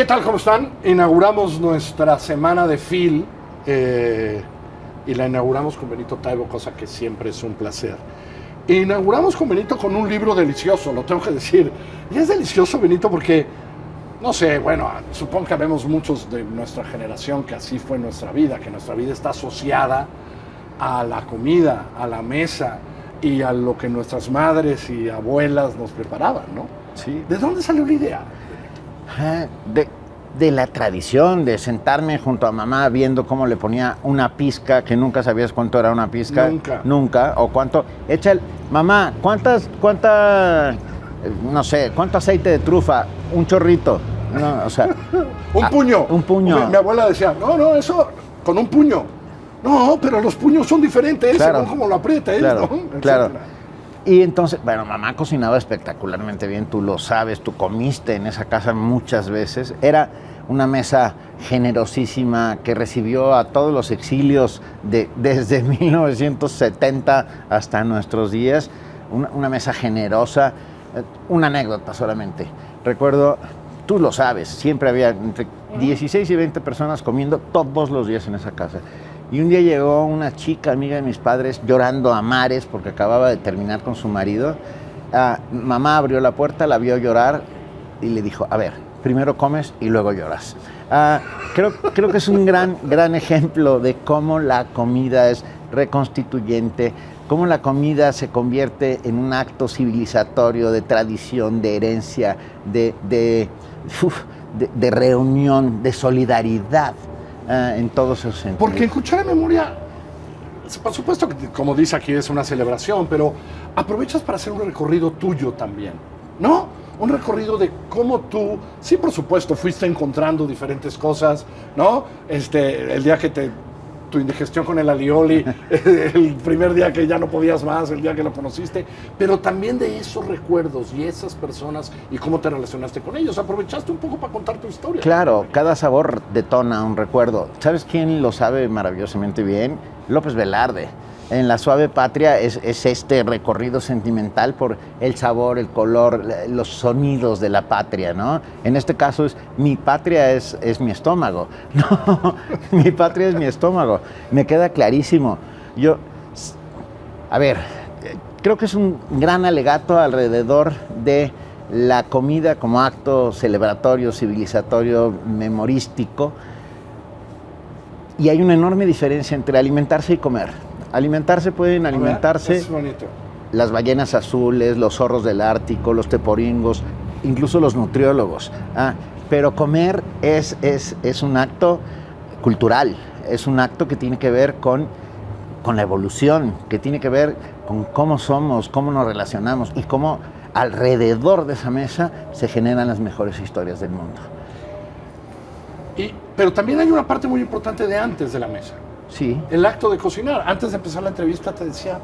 ¿Qué tal? ¿Cómo están? Inauguramos nuestra semana de Phil y la inauguramos con Benito Taibo, cosa que siempre es un placer. Inauguramos con Benito con un libro delicioso, lo tengo que decir. Y es delicioso, Benito, porque, no sé, bueno, supongo que vemos muchos de nuestra generación que así fue nuestra vida, que nuestra vida está asociada a la comida, a la mesa y a lo que nuestras madres y abuelas nos preparaban, ¿no? Sí. ¿De dónde salió la idea? De la tradición de sentarme junto a mamá viendo cómo le ponía una pizca, que nunca sabías cuánto era una pizca. Nunca. O cuánto. Mamá, ¿cuánto aceite de trufa? Un chorrito. No, o sea. Un puño. Un puño. Mi abuela decía, no, eso con un puño. No, pero los puños son diferentes, claro, según cómo lo aprietes, claro, ¿no? Claro. Y entonces, bueno, mamá cocinaba espectacularmente bien, tú lo sabes, tú comiste en esa casa muchas veces. Era una mesa generosísima que recibió a todos los exilios desde 1970 hasta nuestros días. Una mesa generosa. Una anécdota solamente. Recuerdo, tú lo sabes, siempre había entre 16 y 20 personas comiendo todos los días en esa casa. Y un día llegó una chica, amiga de mis padres, llorando a mares porque acababa de terminar con su marido. Mamá abrió la puerta, la vio llorar y le dijo, a ver, primero comes y luego lloras. Creo que es un gran ejemplo de cómo la comida es reconstituyente, cómo la comida se convierte en un acto civilizatorio, de tradición, de herencia, de reunión, de solidaridad. En todos esos sentidos. Porque en Cuchara de Memoria, por supuesto que, como dice aquí, es una celebración, pero aprovechas para hacer un recorrido tuyo también, ¿no? Un recorrido de cómo tú, sí, por supuesto, fuiste encontrando diferentes cosas, ¿no? El día que tu indigestión con el alioli, el primer día que ya no podías más, el día que lo conociste, pero también de esos recuerdos y esas personas y cómo te relacionaste con ellos. Aprovechaste un poco para contar tu historia. Claro, cada sabor detona un recuerdo. ¿Sabes quién lo sabe maravillosamente bien? López Velarde. En La Suave Patria es este recorrido sentimental por el sabor, el color, los sonidos de la patria, ¿no? En este caso mi patria es mi estómago. No, mi patria es mi estómago. Me queda clarísimo. Creo que es un gran alegato alrededor de la comida como acto celebratorio, civilizatorio, memorístico. Y hay una enorme diferencia entre alimentarse y comer. Pueden alimentarse es bonito. Las ballenas azules, los zorros del Ártico, los teporingos, incluso los nutriólogos. Pero comer es un acto cultural, es un acto que tiene que ver con la evolución, que tiene que ver con cómo somos, cómo nos relacionamos y cómo alrededor de esa mesa se generan las mejores historias del mundo. Pero también hay una parte muy importante de antes de la mesa. Sí. El acto de cocinar. Antes de empezar la entrevista te decía,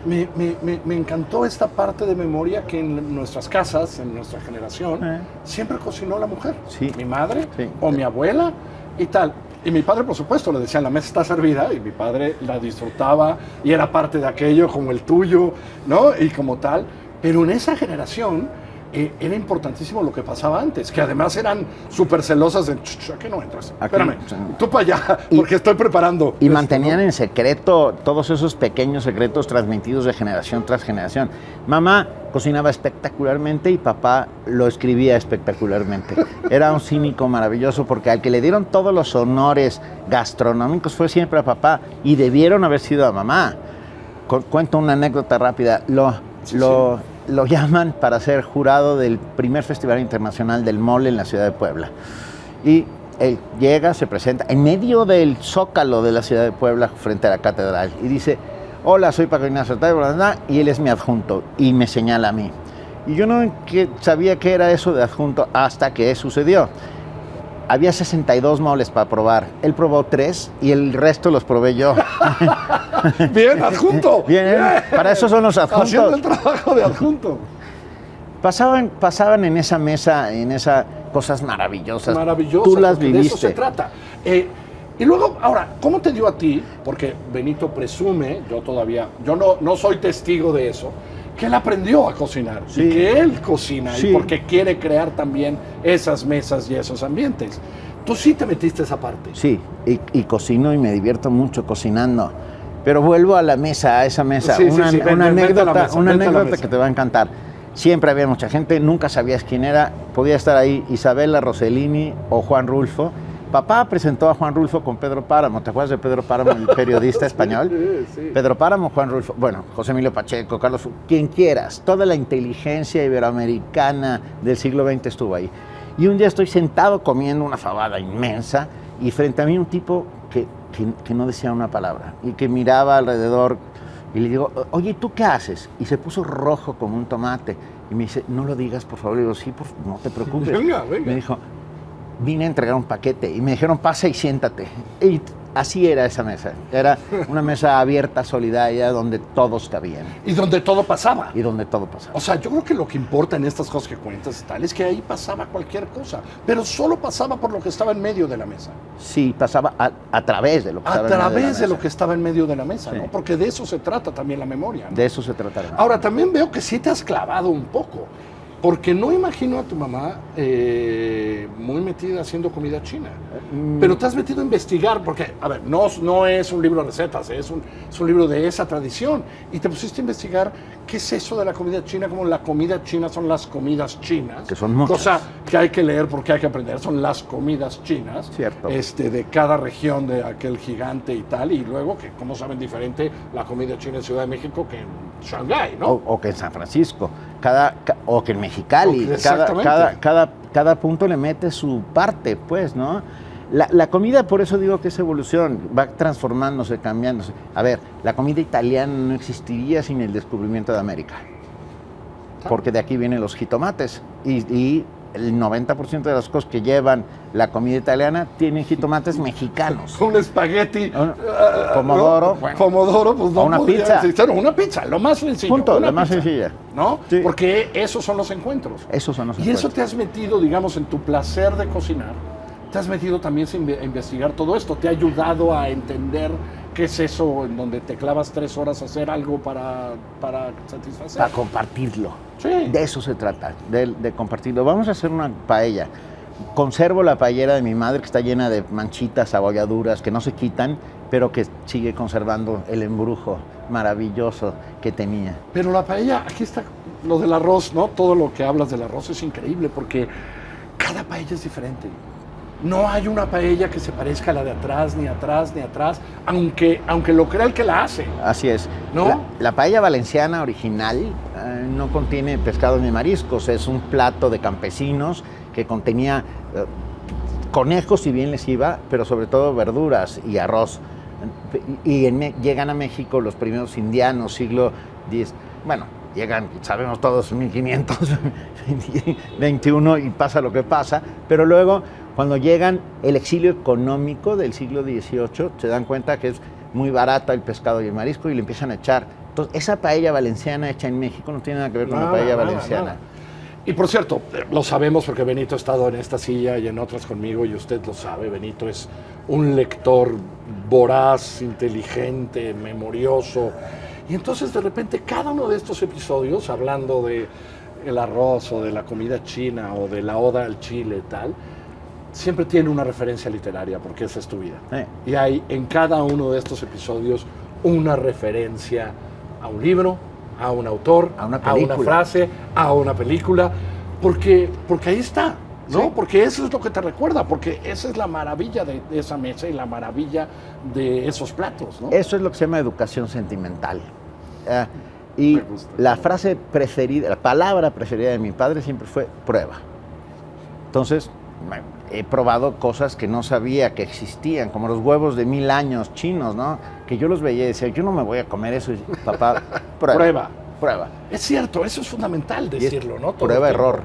me encantó esta parte de memoria que en nuestras casas, en nuestra generación, siempre cocinó la mujer. Sí. Mi madre sí. O mi abuela y tal. Y mi padre, por supuesto, le decían, la mesa está servida, y mi padre la disfrutaba y era parte de aquello como el tuyo, ¿no? Y como tal. Pero en esa generación era importantísimo lo que pasaba antes, que además eran súper celosas de, ¿a qué no entras? Espérame, tú para allá, porque estoy preparando. Y mantenían en secreto todos esos pequeños secretos transmitidos de generación tras generación. Mamá cocinaba espectacularmente y papá lo escribía espectacularmente. Era un cínico maravilloso porque al que le dieron todos los honores gastronómicos fue siempre a papá y debieron haber sido a mamá. Cuento una anécdota rápida. Lo llaman para ser jurado del primer Festival Internacional del Mole en la ciudad de Puebla. Y él llega, se presenta en medio del zócalo de la ciudad de Puebla frente a la catedral y dice, hola, soy Paco Ignacio Taibo, y él es mi adjunto y me señala a mí. Y yo no sabía qué era eso de adjunto hasta que sucedió. Había 62 moles para probar. Él probó 3 y el resto los probé yo. Bien, adjunto. Bien. Para eso son los adjuntos. Haciendo el trabajo de adjunto. Pasaban en esa mesa, cosas maravillosas. Maravillosas. Tú las viviste. De eso se trata. Y luego, ahora, ¿cómo te dio a ti? Porque Benito presume, yo no soy testigo de eso, que él aprendió a cocinar Sí. y que él cocina Sí. y porque quiere crear también esas mesas y esos ambientes. Tú sí te metiste esa parte. Sí, y cocino y me divierto mucho cocinando. Pero vuelvo a la mesa, a esa mesa. Sí, sí, una sí, una vente a la anécdota, mesa, una vente a la anécdota mesa. que te va a encantar. Siempre había mucha gente, nunca sabías quién era. Podía estar ahí Isabela Rossellini o Juan Rulfo. Papá presentó a Juan Rulfo con Pedro Páramo. ¿Te acuerdas de Pedro Páramo, el periodista español? Sí. Pedro Páramo, Juan Rulfo, bueno, José Emilio Pacheco, Carlos, quien quieras. Toda la inteligencia iberoamericana del siglo XX estuvo ahí. Y un día estoy sentado comiendo una fabada inmensa y frente a mí un tipo que no decía una palabra y que miraba alrededor y le digo, oye, ¿tú qué haces? Y se puso rojo como un tomate y me dice, no lo digas, por favor. Le digo, sí, no te preocupes. Venga. Me dijo, vine a entregar un paquete y me dijeron, pasa y siéntate. Y así era esa mesa. Era una mesa abierta, solidaria, donde todos cabían Y donde todo pasaba. y donde todo pasaba. O sea, yo creo que lo que importa en estas cosas que cuentas y tal es que ahí pasaba cualquier cosa, pero solo pasaba por lo que estaba en medio de la mesa. Sí, pasaba a través de lo que estaba A en medio de la través de lo mesa. que estaba en medio de la mesa, Sí. ¿no? Porque de eso se trata también la memoria, ¿no? De eso se trataba. Ahora, también veo que sí te has clavado un poco, porque no imagino a tu mamá muy metida haciendo comida china. Pero te has metido a investigar, porque, a ver, no es un libro de recetas, es un libro de esa tradición. Y te pusiste a investigar qué es eso de la comida china, como la comida china son las comidas chinas. Que son muchas. Cosa que hay que leer porque hay que aprender, son las comidas chinas. Cierto. De cada región de aquel gigante y tal. Y luego que, como saben, diferente la comida china en Ciudad de México que en Shanghái, ¿no? O que en San Francisco, o que en Mexicali. O que- exactamente. Cada punto le mete su parte, pues, ¿no? La comida, por eso digo que es evolución, va transformándose, cambiándose. A ver, la comida italiana no existiría sin el descubrimiento de América, porque de aquí vienen los jitomates y el 90% de las cosas que llevan la comida italiana tienen jitomates mexicanos. Un espagueti. Pomodoro, ¿no? bueno. Pomodoro, pues no O una podría pizza. existir. Una pizza, lo más sencillo. Punto, una la más pizza, sencilla. ¿no? Sí. Porque esos son los encuentros. Esos son los Y eso encuentros. te has metido, digamos, en tu placer de cocinar, te has metido también a investigar todo esto. Te ha ayudado a entender qué es eso en donde te clavas 3 horas a hacer algo para satisfacer. Para compartirlo. Sí. De eso se trata, de compartirlo. Vamos a hacer una paella. Conservo la paellera de mi madre que está llena de manchitas, abolladuras que no se quitan, pero que sigue conservando el embrujo maravilloso que tenía. Pero la paella, aquí está lo del arroz, ¿no? Todo lo que hablas del arroz es increíble porque cada paella es diferente. No hay una paella que se parezca a la de atrás, ni atrás, ni atrás, aunque lo crea el que la hace. Así es. ¿No? La paella valenciana original no contiene pescados ni mariscos, es un plato de campesinos que contenía conejos si bien les iba, pero sobre todo verduras y arroz. Y llegan a México los primeros indianos, siglo X, bueno, llegan, sabemos todos, 1521 y pasa lo que pasa, pero luego cuando llegan el exilio económico del siglo XVIII, se dan cuenta que es muy barata el pescado y el marisco y le empiezan a echar. Entonces, esa paella valenciana hecha en México no tiene nada que ver con la paella valenciana. Nada. Y por cierto, lo sabemos porque Benito ha estado en esta silla y en otras conmigo y usted lo sabe, Benito es un lector voraz, inteligente, memorioso. Y entonces de repente cada uno de estos episodios, hablando de el arroz o de la comida china o de la oda al chile y tal, siempre tiene una referencia literaria porque esa es tu vida. Y hay en cada uno de estos episodios una referencia a un libro, a un autor, a una frase, a una película, porque ahí está, ¿no? Sí. Porque eso es lo que te recuerda, porque esa es la maravilla de esa mesa y la maravilla de esos platos, ¿no? Eso es lo que se llama educación sentimental. Y Me gusta. la frase preferida, la palabra preferida de mi padre siempre fue prueba. Entonces, he probado cosas que no sabía que existían, como los huevos de 1000 años chinos, ¿no? Que yo los veía y decía, yo no me voy a comer eso. Y, papá, prueba. Prueba. Prueba. Es cierto, eso es fundamental decirlo, ¿no? Todo Prueba, el tiempo. error.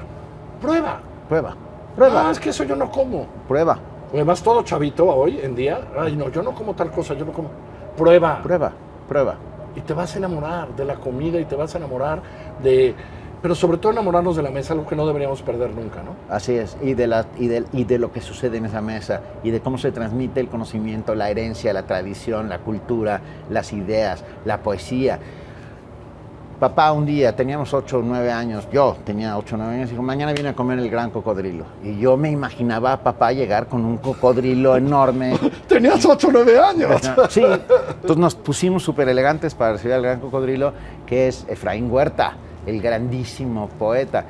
Prueba. Prueba. Prueba. No, es que eso yo no como. Prueba. Además, todo chavito hoy en día, ay no, yo no como tal cosa, yo no como. Prueba. Prueba. Prueba. Y te vas a enamorar de la comida y te vas a enamorar de... Pero sobre todo enamorarnos de la mesa, algo que no deberíamos perder nunca, ¿no? Así es, y de lo que sucede en esa mesa, y de cómo se transmite el conocimiento, la herencia, la tradición, la cultura, las ideas, la poesía. papá un día, teníamos 8 o 9 años, yo tenía 8 o 9 años, dijo, mañana viene a comer el gran cocodrilo. Y yo me imaginaba a papá llegar con un cocodrilo enorme. Tenías 8 o 9 años. Sí, entonces nos pusimos súper elegantes para recibir al gran cocodrilo, que es Efraín Huerta, el grandísimo poeta,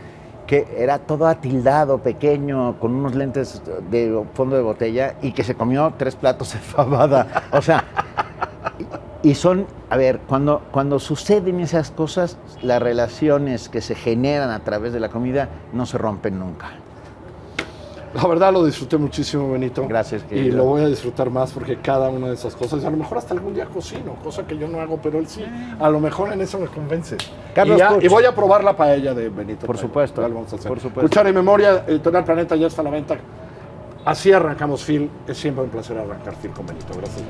que era todo atildado, pequeño, con unos lentes de fondo de botella y que se comió 3 platos de fabada. O sea, y son, a ver, cuando suceden esas cosas, las relaciones que se generan a través de la comida no se rompen nunca. La verdad lo disfruté muchísimo, Benito. Gracias, Y querido. lo voy a disfrutar más porque cada una de esas cosas, a lo mejor hasta algún día cocino, cosa que yo no hago, pero él sí. A lo mejor en eso me convence. Carlos Puch. Y voy a probar la paella de Benito. Por Taibo. supuesto, Ya lo vamos a hacer. por supuesto. Cuchara y Memoria, Editorial Planeta ya está a la venta. Así arrancamos Phil. Es siempre un placer arrancar Phil con Benito. Gracias.